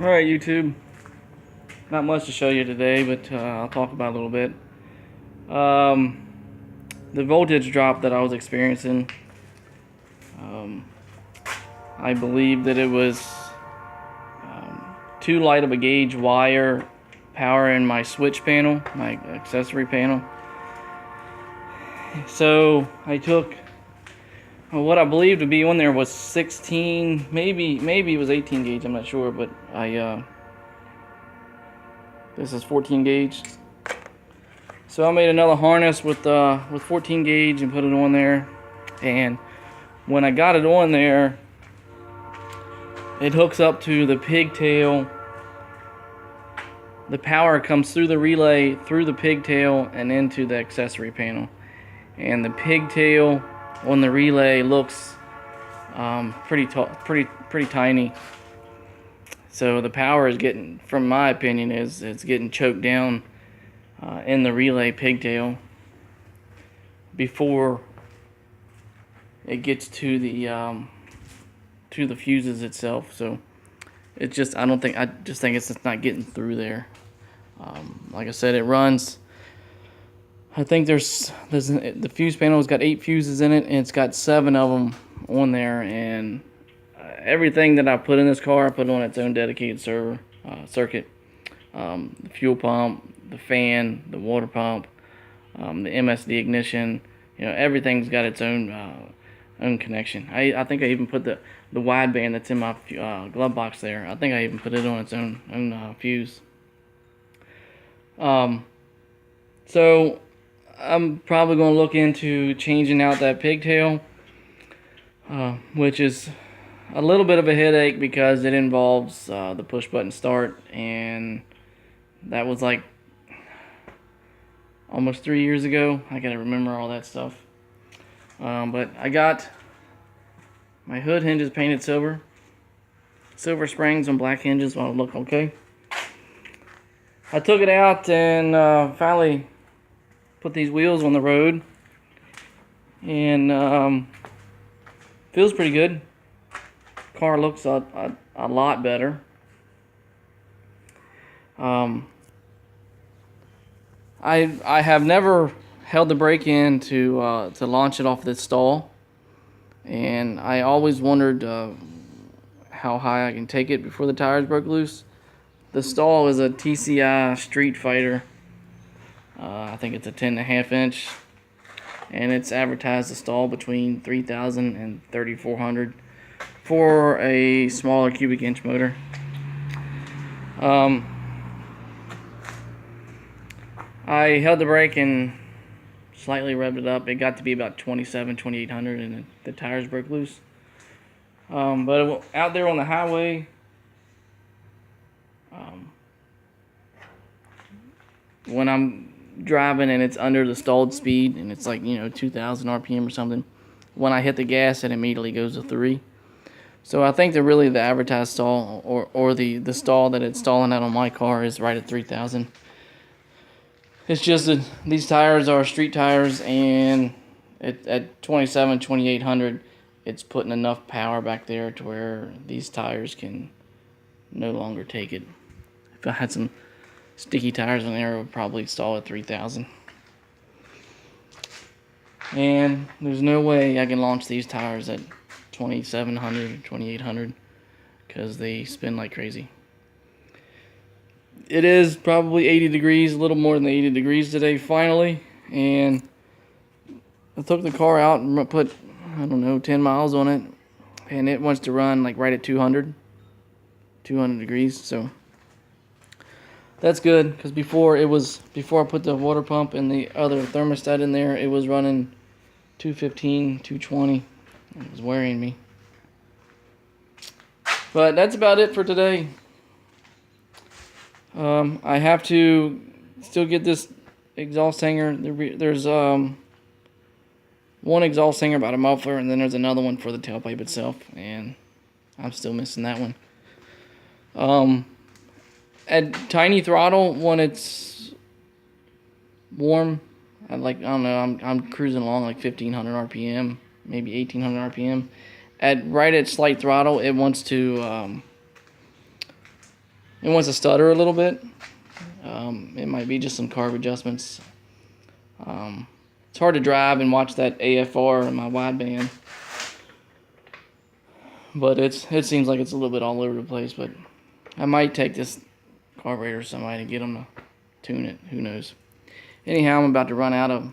Alright, YouTube. Not much to show you today, but I'll talk about it a little bit. The voltage drop that I was experiencing, I believe that it was too light of a gauge wire powering my switch panel, my accessory panel. So I took what I believe to be on there was 16, maybe it was 18 gauge, I'm not sure, but this is 14 gauge. So I made another harness with 14 gauge and put it on there, and when I got it on there, it hooks up to the pigtail. The power comes through the relay, through the pigtail, and into the accessory panel. And the pigtail on the relay looks pretty tiny. So the power is getting, from my opinion, it's getting choked down in the relay pigtail before it gets to the fuses itself. So it just, I just think it's just not getting through there. Like I said, it runs. I think there's the fuse panel's got 8 fuses in it, and it's got 7 of them on there. And everything that I put in this car, I put on its own dedicated circuit. The fuel pump, the fan, the water pump, the MSD ignition. You know, everything's got its own connection. I think I even put the wideband that's in my glove box there. I think I even put it on its own fuse. So I'm probably going to look into changing out that pigtail, which is a little bit of a headache because it involves the push button start, and that was like almost 3 years ago. I gotta remember all that stuff. But I got my hood hinges painted silver springs on black hinges will look okay. I took it out and finally put these wheels on the road, and feels pretty good. Car looks a lot better. I have never held the brake in to launch it off this stall, and I always wondered how high I can take it before the tires broke loose. The stall is a TCI Street Fighter. I think it's a 10.5 inch, and it's advertised a stall between 3,000 and 3,400 for a smaller cubic inch motor. I held the brake and slightly revved it up. It got to be about 2,800, and the tires broke loose. But out there on the highway, when I'm driving and it's under the stalled speed and it's like, 2,000 RPM or something, when I hit the gas, it immediately goes to 3. So I think that really the advertised stall or the stall that it's stalling out on my car is right at 3,000. It's just that these tires are street tires, and at 2,800, it's putting enough power back there to where these tires can no longer take it. If I had some sticky tires on there, it would probably stall at 3,000. And there's no way I can launch these tires at 2,700, 2,800, because they spin like crazy. It is probably 80 degrees, a little more than 80 degrees today, finally. And I took the car out and put, 10 miles on it. And it wants to run like right at 200 degrees. So that's good, because before I put the water pump and the other thermostat in there, it was running 215, 220. It was worrying me. But that's about it for today. I have to still get this exhaust hanger. There's one exhaust hanger about a muffler, and then there's another one for the tailpipe itself, and I'm still missing that one. At tiny throttle, when it's warm, I'm cruising along like 1,500 RPM, maybe 1,800 RPM. Right at slight throttle, it wants to It wants to stutter a little bit. It might be just some carb adjustments. It's hard to drive and watch that AFR in my wideband, but it seems like it's a little bit all over the place. But I might take this carburetor to somebody to get them to tune it. Who knows? Anyhow, I'm about to run out of